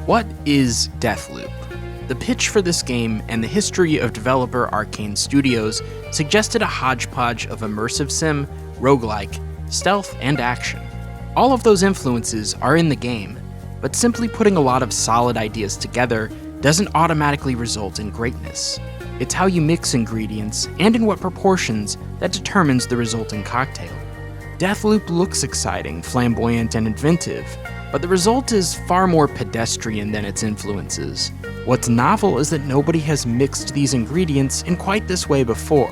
What is Deathloop? The pitch for this game and the history of developer Arkane Studios suggested a hodgepodge of immersive sim, roguelike, stealth, and action. All of those influences are in the game, but simply putting a lot of solid ideas together doesn't automatically result in greatness. It's how you mix ingredients and in what proportions that determines the resulting cocktail. Deathloop looks exciting, flamboyant, and inventive, but the result is far more pedestrian than its influences. What's novel is that nobody has mixed these ingredients in quite this way before.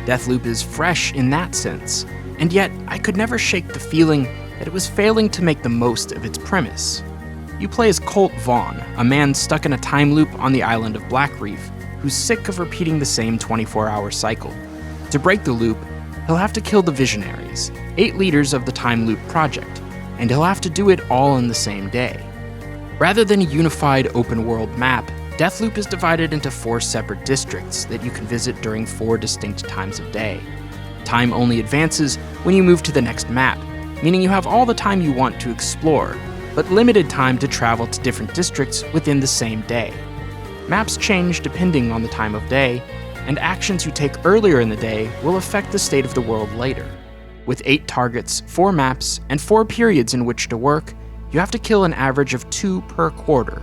Deathloop is fresh in that sense, and yet I could never shake the feeling that it was failing to make the most of its premise. You play as Colt Vaughn, a man stuck in a time loop on the island of Black Reef, who's sick of repeating the same 24-hour cycle. To break the loop, he'll have to kill the Visionaries, 8 leaders of the Time Loop project, and he'll have to do it all in the same day. Rather than a unified open-world map, Deathloop is divided into 4 separate districts that you can visit during 4 distinct times of day. Time only advances when you move to the next map, meaning you have all the time you want to explore, but limited time to travel to different districts within the same day. Maps change depending on the time of day, and actions you take earlier in the day will affect the state of the world later. With 8 targets, 4 maps, and 4 periods in which to work, you have to kill an average of 2 per quarter.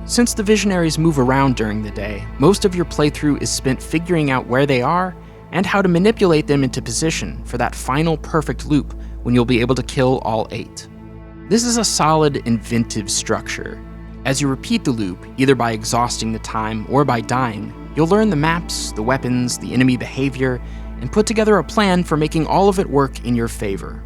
Since the Visionaries move around during the day, most of your playthrough is spent figuring out where they are and how to manipulate them into position for that final perfect loop when you'll be able to kill all 8. This is a solid, inventive structure. As you repeat the loop, either by exhausting the time or by dying, you'll learn the maps, the weapons, the enemy behavior, and put together a plan for making all of it work in your favor.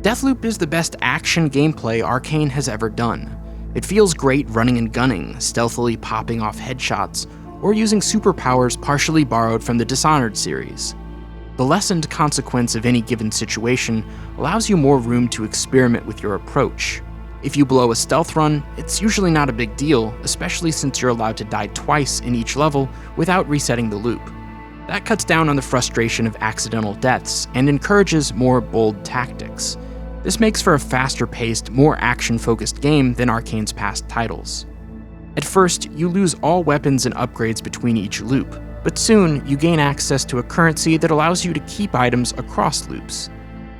Deathloop is the best action gameplay Arkane has ever done. It feels great running and gunning, stealthily popping off headshots, or using superpowers partially borrowed from the Dishonored series. The lessened consequence of any given situation allows you more room to experiment with your approach. If you blow a stealth run, it's usually not a big deal, especially since you're allowed to die twice in each level without resetting the loop. That cuts down on the frustration of accidental deaths and encourages more bold tactics. This makes for a faster-paced, more action-focused game than Arkane's past titles. At first, you lose all weapons and upgrades between each loop, but soon you gain access to a currency that allows you to keep items across loops.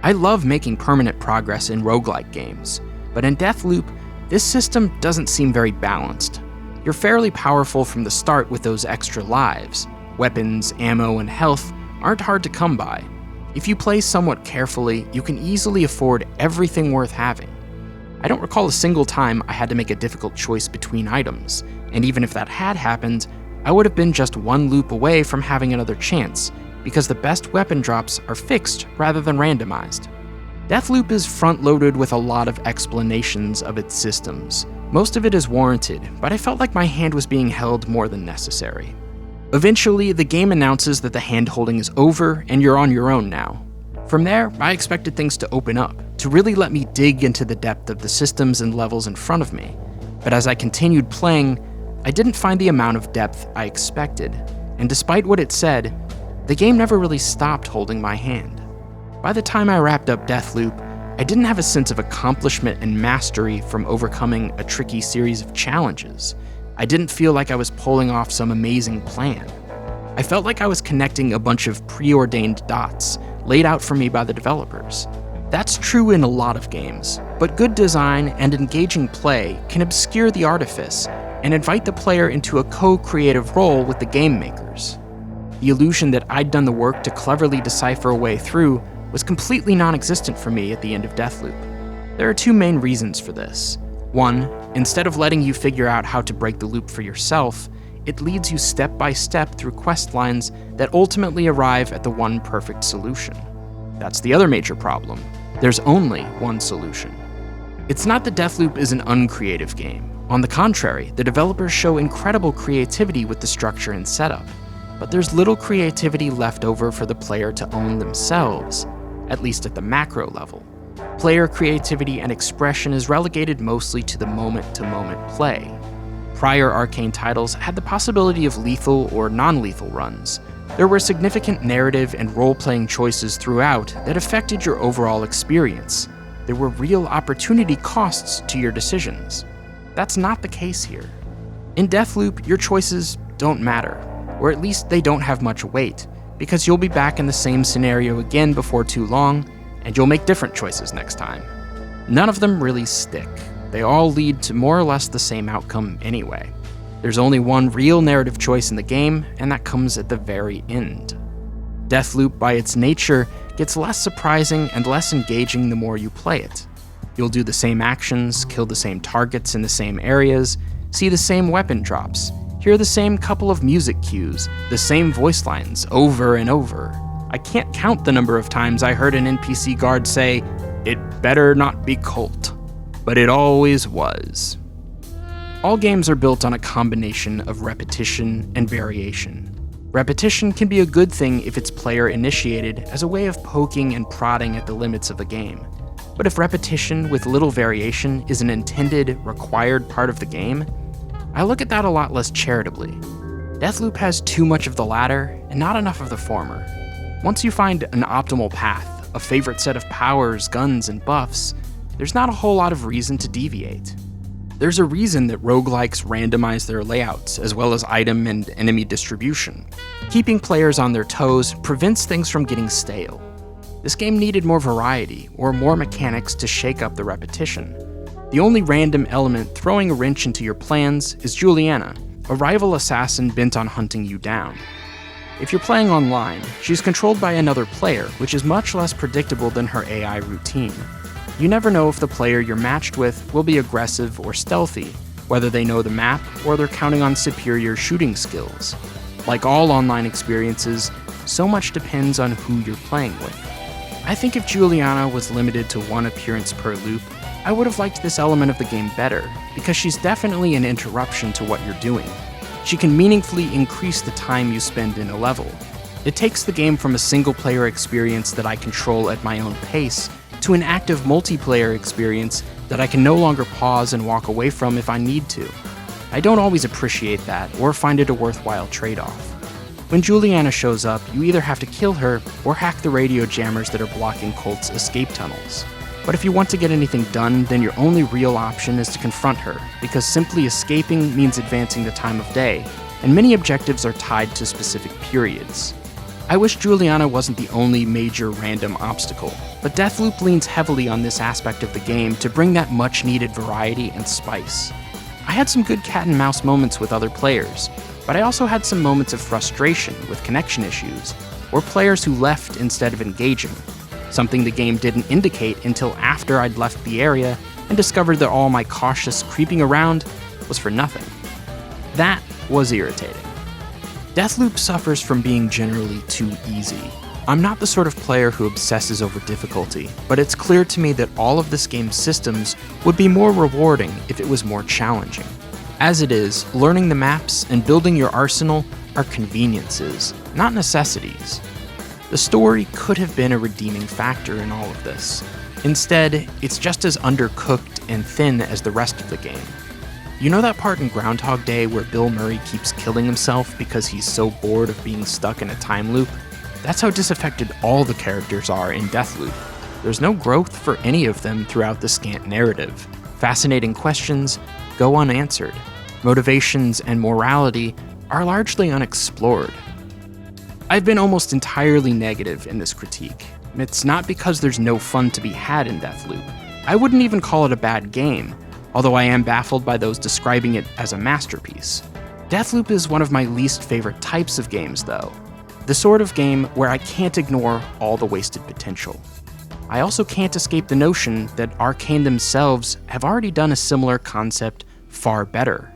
I love making permanent progress in roguelike games, but in Deathloop, this system doesn't seem very balanced. You're fairly powerful from the start with those extra lives. Weapons, ammo, and health aren't hard to come by. If you play somewhat carefully, you can easily afford everything worth having. I don't recall a single time I had to make a difficult choice between items, and even if that had happened, I would have been just one loop away from having another chance, because the best weapon drops are fixed rather than randomized. Deathloop is front-loaded with a lot of explanations of its systems. Most of it is warranted, but I felt like my hand was being held more than necessary. Eventually, the game announces that the hand-holding is over and you're on your own now. From there, I expected things to open up, to really let me dig into the depth of the systems and levels in front of me. But as I continued playing, I didn't find the amount of depth I expected, and despite what it said, the game never really stopped holding my hand. By the time I wrapped up Deathloop, I didn't have a sense of accomplishment and mastery from overcoming a tricky series of challenges. I didn't feel like I was pulling off some amazing plan. I felt like I was connecting a bunch of preordained dots laid out for me by the developers. That's true in a lot of games, but good design and engaging play can obscure the artifice and invite the player into a co-creative role with the game makers. The illusion that I'd done the work to cleverly decipher a way through was completely non-existent for me at the end of Deathloop. There are 2 main reasons for this. 1, instead of letting you figure out how to break the loop for yourself, it leads you step by step through quest lines that ultimately arrive at the one perfect solution. That's the other major problem. There's only one solution. It's not that Deathloop is an uncreative game. On the contrary, the developers show incredible creativity with the structure and setup, but there's little creativity left over for the player to own themselves, at least at the macro level. Player creativity and expression is relegated mostly to the moment-to-moment play. Prior Arkane titles had the possibility of lethal or non-lethal runs. There were significant narrative and role-playing choices throughout that affected your overall experience. There were real opportunity costs to your decisions. that's not the case here. In Deathloop, your choices don't matter, or at least they don't have much weight, because you'll be back in the same scenario again before too long, and you'll make different choices next time. None of them really stick. They all lead to more or less the same outcome anyway. There's only one real narrative choice in the game, and that comes at the very end. Deathloop, by its nature, gets less surprising and less engaging the more you play it. You'll do the same actions, kill the same targets in the same areas, see the same weapon drops, hear the same couple of music cues, the same voice lines over and over. I can't count the number of times I heard an NPC guard say, "It better not be Colt," but it always was. All games are built on a combination of repetition and variation. Repetition can be a good thing if it's player-initiated as a way of poking and prodding at the limits of a game. But if repetition with little variation is an intended, required part of the game, I look at that a lot less charitably. Deathloop has too much of the latter and not enough of the former. Once you find an optimal path, a favorite set of powers, guns, and buffs, there's not a whole lot of reason to deviate. There's a reason that roguelikes randomize their layouts, as well as item and enemy distribution. Keeping players on their toes prevents things from getting stale. This game needed more variety, or more mechanics to shake up the repetition. The only random element throwing a wrench into your plans is Juliana, a rival assassin bent on hunting you down. If you're playing online, she's controlled by another player, which is much less predictable than her AI routine. You never know if the player you're matched with will be aggressive or stealthy, whether they know the map or they're counting on superior shooting skills. Like all online experiences, so much depends on who you're playing with. I think if Juliana was limited to one appearance per loop, I would have liked this element of the game better, because she's definitely an interruption to what you're doing. She can meaningfully increase the time you spend in a level. It takes the game from a single-player experience that I control at my own pace to an active multiplayer experience that I can no longer pause and walk away from if I need to. I don't always appreciate that or find it a worthwhile trade-off. When Juliana shows up, you either have to kill her or hack the radio jammers that are blocking Colt's escape tunnels. But if you want to get anything done, then your only real option is to confront her, because simply escaping means advancing the time of day, and many objectives are tied to specific periods. I wish Juliana wasn't the only major random obstacle, but Deathloop leans heavily on this aspect of the game to bring that much-needed variety and spice. I had some good cat-and-mouse moments with other players, but I also had some moments of frustration with connection issues, or players who left instead of engaging, something the game didn't indicate until after I'd left the area and discovered that all my cautious creeping around was for nothing. That was irritating. Deathloop suffers from being generally too easy. I'm not the sort of player who obsesses over difficulty, but it's clear to me that all of this game's systems would be more rewarding if it was more challenging. As it is, learning the maps and building your arsenal are conveniences, not necessities. The story could have been a redeeming factor in all of this. Instead, it's just as undercooked and thin as the rest of the game. You know that part in Groundhog Day where Bill Murray keeps killing himself because he's so bored of being stuck in a time loop? That's how disaffected all the characters are in Deathloop. There's no growth for any of them throughout the scant narrative. Fascinating questions go unanswered. Motivations and morality are largely unexplored. I've been almost entirely negative in this critique. It's not because there's no fun to be had in Deathloop. I wouldn't even call it a bad game, although I am baffled by those describing it as a masterpiece. Deathloop is one of my least favorite types of games, though. The sort of game where I can't ignore all the wasted potential. I also can't escape the notion that Arkane themselves have already done a similar concept far better.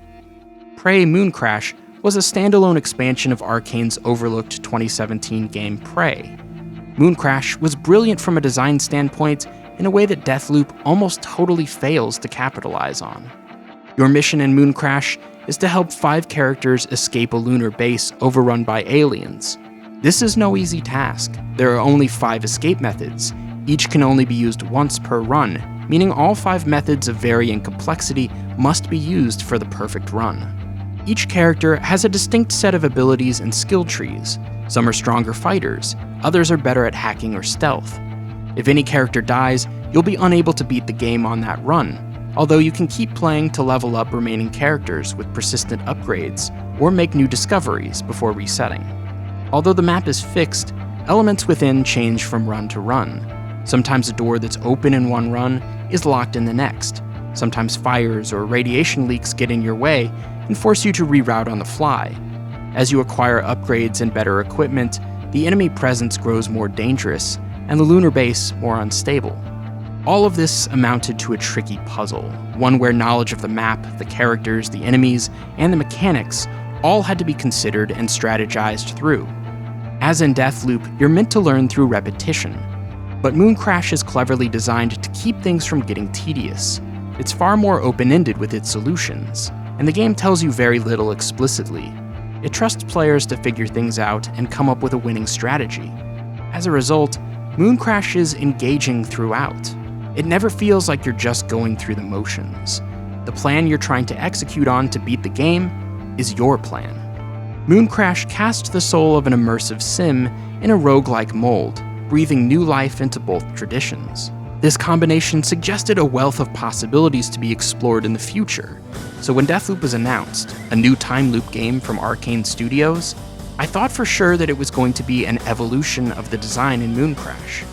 Prey Mooncrash was a standalone expansion of Arkane's overlooked 2017 game Prey. Mooncrash was brilliant from a design standpoint in a way that Deathloop almost totally fails to capitalize on. Your mission in Mooncrash is to help 5 characters escape a lunar base overrun by aliens. This is no easy task. There are only 5 escape methods. Each can only be used once per run, meaning all 5 methods of varying complexity must be used for the perfect run. Each character has a distinct set of abilities and skill trees. Some are stronger fighters, others are better at hacking or stealth. If any character dies, you'll be unable to beat the game on that run. although you can keep playing to level up remaining characters with persistent upgrades or make new discoveries before resetting. Although the map is fixed, elements within change from run to run. Sometimes a door that's open in one run is locked in the next. Sometimes fires or radiation leaks get in your way and force you to reroute on the fly. As you acquire upgrades and better equipment, the enemy presence grows more dangerous, and the lunar base more unstable. All of this amounted to a tricky puzzle, one where knowledge of the map, the characters, the enemies, and the mechanics all had to be considered and strategized through. As in Deathloop, you're meant to learn through repetition, but Mooncrash is cleverly designed to keep things from getting tedious. It's far more open-ended with its solutions, and the game tells you very little explicitly. It trusts players to figure things out and come up with a winning strategy. As a result, Mooncrash is engaging throughout. It never feels like you're just going through the motions. The plan you're trying to execute on to beat the game is your plan. Mooncrash cast the soul of an immersive sim in a roguelike mold, breathing new life into both traditions. This combination suggested a wealth of possibilities to be explored in the future, so when Deathloop was announced, a new time loop game from Arkane Studios, I thought for sure that it was going to be an evolution of the design in Mooncrash.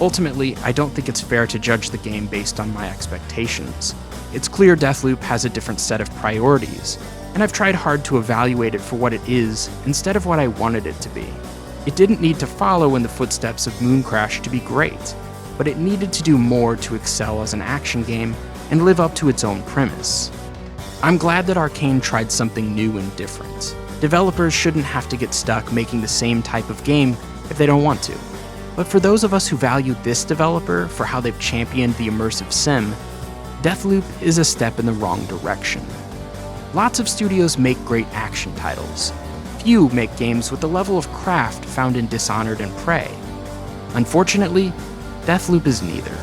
Ultimately, I don't think it's fair to judge the game based on my expectations. It's clear Deathloop has a different set of priorities, and I've tried hard to evaluate it for what it is instead of what I wanted it to be. It didn't need to follow in the footsteps of Mooncrash to be great, but it needed to do more to excel as an action game and live up to its own premise. I'm glad that Arkane tried something new and different. Developers shouldn't have to get stuck making the same type of game if they don't want to. But for those of us who value this developer for how they've championed the immersive sim, Deathloop is a step in the wrong direction. Lots of studios make great action titles. Few make games with the level of craft found in Dishonored and Prey. Unfortunately, Deathloop is neither.